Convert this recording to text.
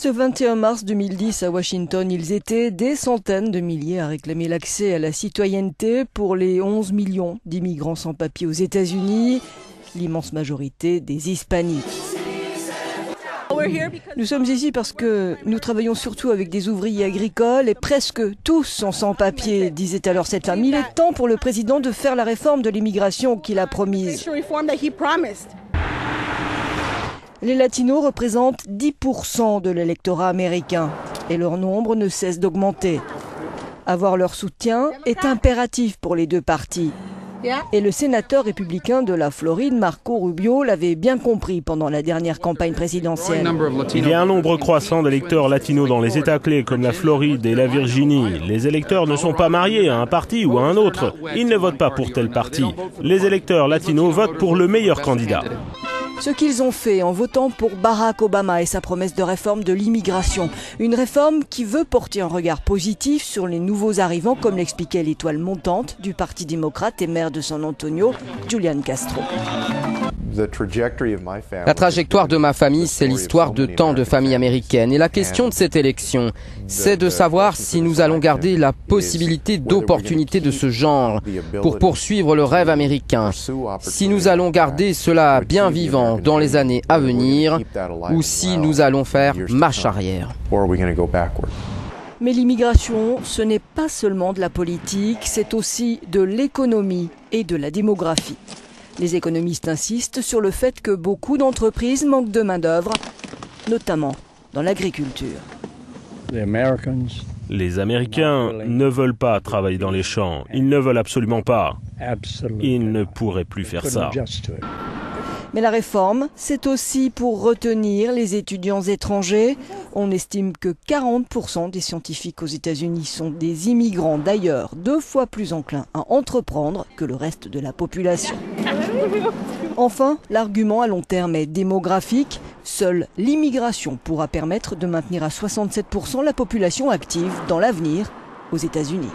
Ce 21 mars 2010 à Washington, ils étaient des centaines de milliers à réclamer l'accès à la citoyenneté pour les 11 millions d'immigrants sans papier aux États-Unis, l'immense majorité des hispaniques. Nous sommes ici parce que nous travaillons surtout avec des ouvriers agricoles et presque tous sont sans papier, disait alors cette femme. Il est temps pour le président de faire la réforme de l'immigration qu'il a promise. Les Latinos représentent 10% de l'électorat américain et leur nombre ne cesse d'augmenter. Avoir leur soutien est impératif pour les deux partis. Et le sénateur républicain de la Floride, Marco Rubio, l'avait bien compris pendant la dernière campagne présidentielle. Il y a un nombre croissant d'électeurs latinos dans les États clés comme la Floride et la Virginie. Les électeurs ne sont pas mariés à un parti ou à un autre. Ils ne votent pas pour tel parti. Les électeurs latinos votent pour le meilleur candidat. Ce qu'ils ont fait en votant pour Barack Obama et sa promesse de réforme de l'immigration. Une réforme qui veut porter un regard positif sur les nouveaux arrivants, comme l'expliquait l'étoile montante du Parti démocrate et maire de San Antonio, Julian Castro. La trajectoire de ma famille, c'est l'histoire de tant de familles américaines. Et la question de cette élection, c'est de savoir si nous allons garder la possibilité d'opportunités de ce genre pour poursuivre le rêve américain. Si nous allons garder cela bien vivant dans les années à venir ou si nous allons faire marche arrière. Mais l'immigration, ce n'est pas seulement de la politique, c'est aussi de l'économie et de la démographie. Les économistes insistent sur le fait que beaucoup d'entreprises manquent de main-d'œuvre, notamment dans l'agriculture. Les Américains ne veulent pas travailler dans les champs. Ils ne veulent absolument pas. Ils ne pourraient plus faire ça. Mais la réforme, c'est aussi pour retenir les étudiants étrangers. On estime que 40% des scientifiques aux États-Unis sont des immigrants, d'ailleurs 2 fois plus enclins à entreprendre que le reste de la population. Enfin, l'argument à long terme est démographique. Seule l'immigration pourra permettre de maintenir à 67% la population active dans l'avenir aux États-Unis.